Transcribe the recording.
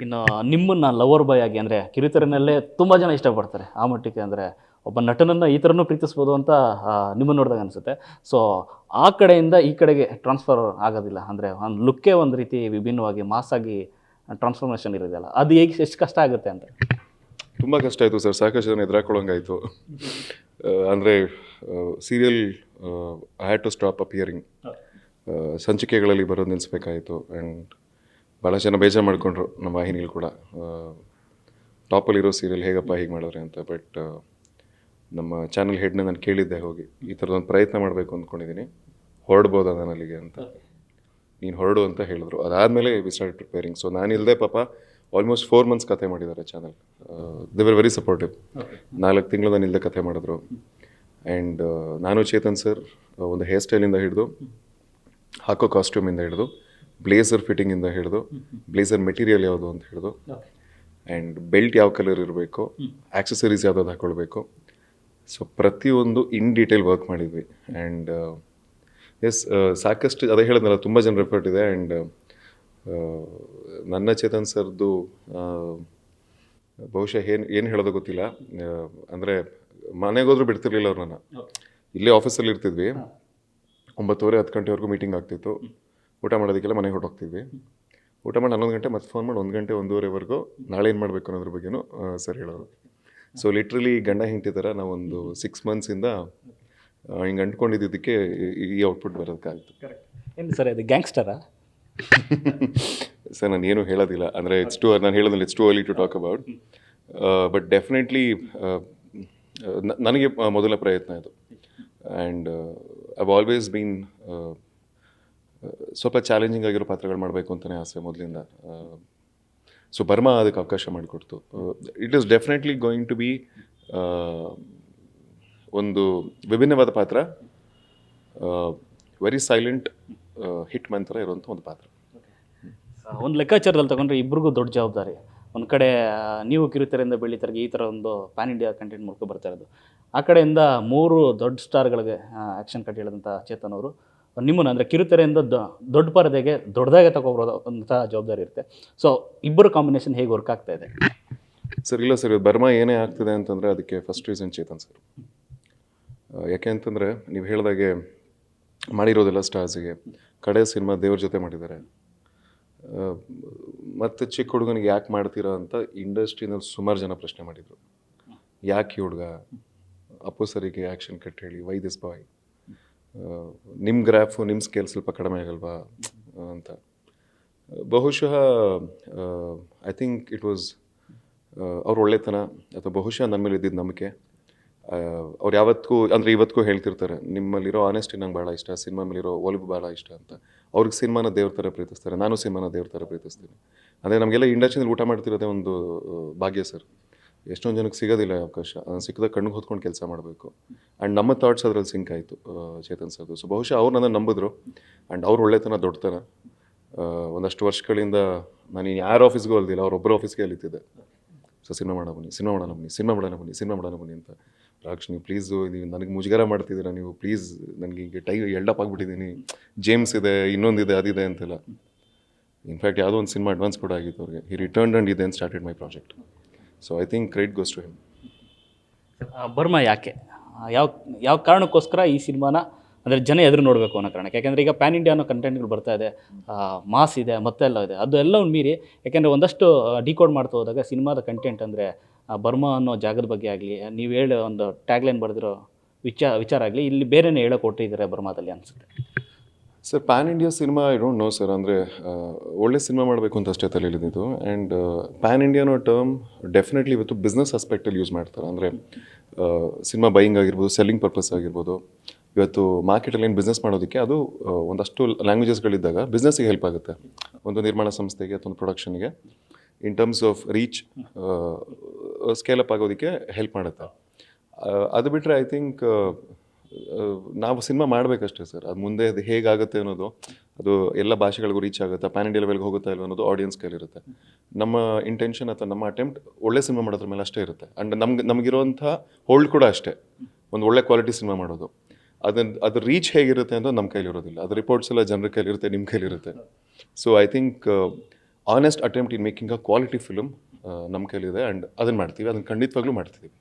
ಇನ್ನು ನಿಮ್ಮನ್ನ lover boy ಆಗಿ ಅಂದರೆ ಕಿರುತೆರೆನಲ್ಲೇ ತುಂಬ ಜನ ಇಷ್ಟಪಡ್ತಾರೆ ಆ ಮಟ್ಟಿಗೆ. ಅಂದರೆ ಒಬ್ಬ ನಟನನ್ನು ಈ ಥರನೂ ಪ್ರೀತಿಸ್ಬೋದು ಅಂತ ನಿಮ್ಮನ್ನು ನೋಡಿದಾಗ ಅನಿಸುತ್ತೆ. ಸೊ ಆ ಕಡೆಯಿಂದ ಈ ಕಡೆಗೆ ಟ್ರಾನ್ಸ್ಫರ್ ಆಗೋದಿಲ್ಲ. ಅಂದರೆ ಒಂದು ಲುಕ್ಕೇ ಒಂದು ರೀತಿ ವಿಭಿನ್ನವಾಗಿ ಮಾಸಾಗಿ ಟ್ರಾನ್ಸ್ಫಾರ್ಮೇಷನ್ ಇರೋದಲ್ಲ, ಅದು ಹೇಗೆ ಎಷ್ಟು ಕಷ್ಟ ಆಗುತ್ತೆ ಅಂತ? ತುಂಬ ಕಷ್ಟ ಆಯಿತು ಸರ್, ಸಾಕಷ್ಟು ಜನ ಎದುರಾಕೊಳ್ಳೋಂಗಾಯಿತು. ಅಂದರೆ serial I had to stop appearing. ಸಂಚಿಕೆಗಳಲ್ಲಿ ಬರೋದು ನಿಲ್ಲಿಸ್ಬೇಕಾಯಿತು. ಆ್ಯಂಡ್ ಭಾಳ ಜನ ಬೇಜಾರು ಮಾಡಿಕೊಂಡ್ರು ನಮ್ಮ ವಾಹಿನಿಲಿ ಕೂಡ. ಟಾಪಲ್ಲಿರೋ ಸೀರಿಯಲ್ ಹೇಗಪ್ಪ ಹೀಗೆ ಮಾಡಿದ್ರೆ ಅಂತ. ಬಟ್ ನಮ್ಮ ಚಾನಲ್ ಹೆಡ್ನ ನಾನು ಕೇಳಿದ್ದೆ, ಹೋಗಿ ಈ ಥರದೊಂದು ಪ್ರಯತ್ನ ಮಾಡಬೇಕು ಅಂದ್ಕೊಂಡಿದ್ದೀನಿ, ಹೊರಡ್ಬೋದಾ ನಾನು ಅಲ್ಲಿಗೆ ಅಂತ. ನೀನು ಹೊರಡು ಅಂತ ಹೇಳಿದ್ರು. ಅದಾದಮೇಲೆ ವಿ ಸ್ಟಾರ್ಟ್ ಪ್ರಿಪೇರಿಂಗ್. ಸೊ ನಾನಿಲ್ಲದೆ ಪಾಪ ಆಲ್ಮೋಸ್ಟ್ 4 months ಕತೆ ಮಾಡಿದ್ದಾರೆ channel. They were very supportive. 4 ತಿಂಗಳು ನಾನು ಇಲ್ಲದೆ ಕತೆ ಮಾಡಿದ್ರು. ಆ್ಯಂಡ್ ನಾನು ಚೇತನ್ ಸರ್ ಒಂದು ಹೇರ್ ಸ್ಟೈಲಿಂದ ಹಿಡಿದು, ಹಾಕೋ ಕಾಸ್ಟ್ಯೂಮಿಂದ ಹಿಡಿದು, ಬ್ಲೇಸರ್ ಫಿಟ್ಟಿಂಗಿಂದ ಹಿಡಿದು, ಬ್ಲೇಸರ್ ಮೆಟೀರಿಯಲ್ ಯಾವುದು ಅಂತ ಹಿಡಿದು, ಆ್ಯಂಡ್ ಬೆಲ್ಟ್ ಯಾವ ಕಲರ್ ಇರಬೇಕು, ಆಕ್ಸೆಸರೀಸ್ ಯಾವುದಾದ್ರು ಹಾಕ್ಕೊಳ್ಬೇಕು. ಸೊ ಪ್ರತಿಯೊಂದು ಇನ್ ಡೀಟೇಲ್ ವರ್ಕ್ ಮಾಡಿದ್ವಿ. ಆ್ಯಂಡ್ ಎಸ್, ಸಾಕಷ್ಟು ಅದೇ ಹೇಳಿದ್ನಲ್ಲ, ತುಂಬ ಜನ ಎಫರ್ಟ್ ಇದೆ. ಆ್ಯಂಡ್ ನನ್ನ ಚೇತನ್ ಸರ್ದು ಬಹುಶಃ ಏನು ಹೇಳೋದು ಗೊತ್ತಿಲ್ಲ. ಅಂದರೆ ಮನೆಗೋದ್ರೂ ಬಿಡ್ತಿರ್ಲಿಲ್ಲ ಅವ್ರು. ನನ್ನ ಇಲ್ಲೇ ಆಫೀಸಲ್ಲಿ ಇರ್ತಿದ್ವಿ. 9:30 10 ಗಂಟೆವರೆಗೂ ಮೀಟಿಂಗ್ ಆಗ್ತಿತ್ತು. ಊಟ ಮಾಡೋದಕ್ಕೆಲ್ಲ ಮನೆಗೆ ಹೊರಟೋಗ್ತಿದ್ವಿ. ಊಟ ಮಾಡಿ 11 ಗಂಟೆ ಮತ್ತೆ ಫೋನ್ ಮಾಡಿ 1 ಗಂಟೆ 1:30ವರೆಗೂ ನಾಳೆ ಏನು ಮಾಡಬೇಕು ಅನ್ನೋದ್ರ ಬಗ್ಗೆನೂ ಸರ್ ಹೇಳೋರು. ಸೊ ಲಿಟ್ರಲಿ ಗಂಡ ಹೆಂಡತಿ ಥರ ನಾವೊಂದು 6 monthsಯಿಂದ ಹಿಂಗೆ ಅಂಟ್ಕೊಂಡಿದ್ದಕ್ಕೆ ಈ ಔಟ್ಪುಟ್ ಬರೋದಕ್ಕಾಗ್ತು. ಏನು ಸರ್, ಇದು ಗ್ಯಾಂಗ್ಸ್ಟರಾ? ಸರ್ ನಾನು ಏನು ಹೇಳೋದಿಲ್ಲ. ಅಂದರೆ ನಾನು ಹೇಳೋದಿಲ್ಲ, it's too early to talk about. But definitely ನನಗೆ ಮೊದಲ ಪ್ರಯತ್ನ ಇದು. ಆ್ಯಂಡ್ ಐವ್ ಆಲ್ವೇಸ್ ಬೀನ್ ಸ್ವಲ್ಪ ಚಾಲೆಂಜಿಂಗ್ ಆಗಿರೋ ಪಾತ್ರಗಳು ಮಾಡಬೇಕು ಅಂತಲೇ ಆಸೆ ಮೊದಲಿಂದ. ಸೊ ಬರ್ಮಾ ಅದಕ್ಕೆ ಅವಕಾಶ ಮಾಡಿಕೊಡ್ತು. It is definitely going to be ಒಂದು ವಿಭಿನ್ನವಾದ ಪಾತ್ರ. ವೆರಿ ಸೈಲೆಂಟ್ ಹಿಟ್ ಮ್ಯಾನ್ ಥರ ಇರುವಂಥ ಒಂದು ಪಾತ್ರ. ಒಂದು ಲೆಕ್ಕಾಚಾರದಲ್ಲಿ ತಗೊಂಡ್ರೆ ಇಬ್ರಿಗೂ ದೊಡ್ಡ ಜವಾಬ್ದಾರಿ. ಒಂದು ಕಡೆ ನೀವು ಕಿರುತೆರೆಯಿಂದ ಬೆಳೀತಾರೆ, ಈ ಥರ ಒಂದು ಪ್ಯಾನ್ ಇಂಡಿಯಾ ಕಂಟೆಂಟ್ ಮೂಲಕ ಬರ್ತಾ ಇರೋದು. ಆ ಕಡೆಯಿಂದ 3 ದೊಡ್ಡ ಸ್ಟಾರ್ಗಳಿಗೆ ಆ್ಯಕ್ಷನ್ ಕಟ್ ಹೇಳಿದಂಥ ಚೇತನ್ ಅವರು ನಿಮ್ಮನ್ನು ಅಂದರೆ ಕಿರುತೆರೆಯಿಂದ ದೊಡ್ಡ ಪರದೆಗೆ ದೊಡ್ಡದಾಗೆ ತಗೊಬರೋದಂಥ ಜವಾಬ್ದಾರಿ ಇರುತ್ತೆ. ಸೊ ಇಬ್ಬರು ಕಾಂಬಿನೇಷನ್ ಹೇಗೆ ವರ್ಕ್ ಆಗ್ತಾ ಇದೆ ಸರ್? ಇಲ್ಲ ಸರ್, ಬರ್ಮಾ ಏನೇ ಆಗ್ತಿದೆ ಅಂತಂದರೆ ಅದಕ್ಕೆ ಫಸ್ಟ್ ರೀಸನ್ ಚೇತನ್ ಸರ್. ಯಾಕೆ ಅಂತಂದರೆ ನೀವು ಹೇಳಿದಾಗೆ ಮಾಡಿರೋದೆಲ್ಲ ಸ್ಟಾರ್ಸಿಗೆ. ಕಡೆ ಸಿನಿಮಾ ದೇವ್ರ ಜೊತೆ ಮಾಡಿದ್ದಾರೆ. ಮತ್ತು ಚಿಕ್ಕ ಹುಡುಗನಿಗೆ ಯಾಕೆ ಮಾಡ್ತೀರಾ ಅಂತ ಇಂಡಸ್ಟ್ರಿನಲ್ಲಿ ಸುಮಾರು ಜನ ಪ್ರಶ್ನೆ ಮಾಡಿದರು. ಯಾಕೆ ಈ ಹುಡುಗ? ಅಪ್ಪು ಸರಿಗೆ ಆ್ಯಕ್ಷನ್ ಕಟ್ ಹೇಳಿ, ವೈ ದಿಸ್ ಬಾಯ್? ನಿಮ್ಮ ಗ್ರಾಫು ನಿಮ್ಮ ಸ್ಕೇಲ್ ಸ್ವಲ್ಪ ಕಡಿಮೆ ಆಗಲ್ವಾ ಅಂತ. ಬಹುಶಃ ಐ ಥಿಂಕ್ ಇಟ್ ವಾಸ್ ಅವ್ರ ಒಳ್ಳೆತನ, ಅಥವಾ ಬಹುಶಃ ನನ್ನ ಮೇಲೆ ಇದ್ದಿದ್ದು ನಂಬಿಕೆ. ಅವ್ರು ಯಾವತ್ತಿಗೂ ಅಂದರೆ ಇವತ್ತಿಗೂ ಹೇಳ್ತಿರ್ತಾರೆ, ನಿಮ್ಮಲ್ಲಿರೋ ಆನೆಸ್ಟಿ ನಂಗೆ ಭಾಳ ಇಷ್ಟ, ಸಿನಿಮಾ ಮೇಲಿರೋ ಒಲವು ಭಾಳ ಇಷ್ಟ ಅಂತ. ಅವ್ರಿಗೆ ಸಿನಿಮಾನ ದೇವ್ರ ಥರ ಪ್ರೀತಿಸ್ತಾರೆ, ನಾನು ಸಿನಿಮಾನ ದೇವ್ರ ಥರ ಪ್ರೀತಿಸ್ತೀನಿ. ಅಂದರೆ ನಮಗೆಲ್ಲ ಇಂಡಸ್ಟ್ರಿಯಲ್ಲಿ ಊಟ ಮಾಡ್ತಿರೋದೇ ಒಂದು ಭಾಗ್ಯ ಸರ್. ಎಷ್ಟೊಂದು ಜನಕ್ಕೆ ಸಿಗೋದಿಲ್ಲ ಅವಕಾಶ. ಸಿಕ್ಕಿದಾಗ ಕಣ್ಣಿಗೆ ಹೊತ್ಕೊಂಡು ಕೆಲಸ ಮಾಡಬೇಕು. ಆ್ಯಂಡ್ ನಮ್ಮ ಥಾಟ್ಸ್ ಅದರಲ್ಲಿ ಸಿಂಕ್ ಆಯಿತು ಚೇತನ್ ಸರ್ದು. ಸೊ ಬಹುಶಃ ಅವ್ರು ನನ್ನ ನಂಬಿದ್ರು. ಆ್ಯಂಡ್ ಅವ್ರ ಒಳ್ಳೆತನ ದೊಡ್ಡತನ. ಒಂದಷ್ಟು ವರ್ಷಗಳಿಂದ ನಾನು ಯಾರ ಆಫೀಸ್ಗೂ ಅಲ್ದಿಲ್ಲ, ಅವ್ರೊಬ್ಬರ ಆಫೀಸ್ಗೆ ಅಲ್ಲಿತ್ತಿದ್ದೆ. ಸೊ ಸಿನಿಮಾ ಮಾಡೋಣ ಬನ್ನಿ, ಸಿನಿಮಾ ಮಾಡೋಣ ಬನ್ನಿ, ಸಿನಿಮಾ ಮಾಡೋಣ ಬನ್ನಿ, ಸಿನಿಮಾ ಮಾಡೋಣ ಬನ್ನಿ ಅಂತ. ರಾಕ್ಷ್, ನೀವು ಪ್ಲೀಸು, ನೀವು ನನಗೆ ಮುಜುಗರ ಮಾಡ್ತಿದ್ದೀರಾ ನೀವು, ಪ್ಲೀಸ್ ನನಗೆ ಈಗ ಎಲ್ಡಪ್ ಆಗಿಬಿಟ್ಟಿದ್ದೀನಿ, ಜೇಮ್ಸ್ ಇದೆ, ಇನ್ನೊಂದಿದೆ, ಅದಿದೆ ಅಂತೆಲ್ಲ. ಇನ್ಫ್ಯಾಕ್ಟ್ ಯಾವುದೋ ಒಂದು ಸಿನಿಮಾ ಅಡ್ವಾನ್ಸ್ ಕೂಡ ಆಗಿತ್ತು ಅವ್ರಿಗೆ. ಹಿ ರಿಟರ್ನ್ ಆ್ಯಂಡ್ ಈ then started my project. So I think credit goes to him. Burma ಯಾಕೆ, ಯಾವ ಕಾರಣಕ್ಕೋಸ್ಕರ ಈ ಸಿನಿಮಾನ ಅಂದರೆ ಜನ ಎದುರು ನೋಡಬೇಕು ಅನ್ನೋ ಕಾರಣಕ್ಕೆ? ಯಾಕೆಂದರೆ ಈಗ ಪ್ಯಾನ್ ಇಂಡಿಯಾ ಅನ್ನೋ ಕಂಟೆಂಟ್ಗಳು ಬರ್ತಾ ಇದೆ, ಮಾಸ್ ಇದೆ, ಮತ್ತೆಲ್ಲ ಇದೆ. ಅದು ಎಲ್ಲವನ್ನು ಮೀರಿ, ಯಾಕೆಂದರೆ ಒಂದಷ್ಟು ಡಿಕೋಡ್ ಮಾಡ್ತಾ ಹೋದಾಗ ಸಿನಿಮಾದ ಕಂಟೆಂಟ್ ಅಂದರೆ ಬರ್ಮಾ ಅನ್ನೋ ಜಾಗದ ಬಗ್ಗೆ ಆಗಲಿ, ನೀವು ಹೇಳೋ ಒಂದು ಟ್ಯಾಗ್ಲೈನ್ ಬರೆದಿರೋ ವಿಚಾರ ಆಗಲಿ, ಇಲ್ಲಿ ಬೇರೆನೇ ಹೇಳೋ ಕೊಟ್ಟಿದ್ದಾರೆ ಬರ್ಮಾದಲ್ಲಿ ಅನಿಸುತ್ತೆ. Sir PAN India cinema I don't know sir. ಅಂದರೆ ಒಳ್ಳೆ ಸಿನಿಮಾ ಮಾಡಬೇಕು ಅಂತ ಅಷ್ಟೇ ತಲೆಯಲ್ಲಿದ್ದು. ಆ್ಯಂಡ್ ಪ್ಯಾನ್ ಇಂಡಿಯಾನೋ ಟರ್ಮ್ ಡೆಫಿನೆಟ್ಲಿ ಇವತ್ತು ಬಿಸ್ನೆಸ್ ಆಸ್ಪೆಕ್ಟಲ್ಲಿ ಯೂಸ್ ಮಾಡ್ತಾರೆ. ಅಂದರೆ ಸಿನಿಮಾ ಬೈಯಿಂಗ್ ಆಗಿರ್ಬೋದು, ಸೆಲ್ಲಿಂಗ್ ಪರ್ಪಸ್ ಆಗಿರ್ಬೋದು. ಇವತ್ತು ಮಾರ್ಕೆಟಲ್ಲಿ ಏನು ಬಿಸ್ನೆಸ್ ಮಾಡೋದಕ್ಕೆ ಅದು ಒಂದಷ್ಟು ಲ್ಯಾಂಗ್ವೇಜಸ್ಗಳಿದ್ದಾಗ ಬಿಸ್ನೆಸ್ಸಿಗೆ ಹೆಲ್ಪ್ ಆಗುತ್ತೆ. ಒಂದು ನಿರ್ಮಾಣ ಸಂಸ್ಥೆಗೆ ಅಥವಾ ಒಂದು ಪ್ರೊಡಕ್ಷನ್ಗೆ ಇನ್ ಟರ್ಮ್ಸ್ ಆಫ್ ರೀಚ್ ಸ್ಕೇಲಪ್ ಆಗೋದಕ್ಕೆ ಹೆಲ್ಪ್ ಮಾಡುತ್ತೆ. ಅದು ಬಿಟ್ಟರೆ ಐ ಥಿಂಕ್ ನಾವು ಸಿನಿಮಾ ಮಾಡಬೇಕಷ್ಟೇ ಸರ್. ಅದು ಮುಂದೆ ಅದು ಹೇಗಾಗುತ್ತೆ ಅನ್ನೋದು, ಅದು ಎಲ್ಲ ಭಾಷೆಗಳಿಗೂ ರೀಚ್ ಆಗುತ್ತೆ, ಪ್ಯಾನ್ ಇಂಡಿಯಾ ಲೆವೆಲ್ಗೆ ಹೋಗುತ್ತಾ ಇಲ್ಲ ಅನ್ನೋದು ಆಡಿಯನ್ಸ್ ಕೈಲಿರುತ್ತೆ. ನಮ್ಮ ಇಂಟೆನ್ಷನ್ ಅಥವಾ ನಮ್ಮ ಅಟೆಂಪ್ಟ್ ಒಳ್ಳೆ ಸಿನಿಮಾ ಮಾಡೋದ್ರ ಮೇಲೆ ಅಷ್ಟೇ ಇರುತ್ತೆ. ಆ್ಯಂಡ್ ನಮಗಿರುವಂಥ ಹೋಲ್ಡ್ ಕೂಡ ಅಷ್ಟೇ, ಒಂದು ಒಳ್ಳೆ ಕ್ವಾಲಿಟಿ ಸಿನಿಮಾ ಮಾಡೋದು. ಅದ್ರ ರೀಚ್ ಹೇಗಿರುತ್ತೆ ಅಂತ ನಮ್ಮ ಕೈಲಿರೋದಿಲ್ಲ. ಅದು ರಿಪೋರ್ಟ್ಸ್ ಎಲ್ಲ ಜನರ ಕೈಲಿರುತ್ತೆ, ನಿಮ್ಮ ಕೈಲಿರುತ್ತೆ. So I think honest attempt in making a quality film ನಮ್ಮ ಕೈಲಿದೆ ಆ್ಯಂಡ್ ಅದನ್ನು ಮಾಡ್ತೀವಿ, ಅದನ್ನು ಖಂಡಿತವಾಗ್ಲೂ ಮಾಡ್ತಿದ್ದೀವಿ.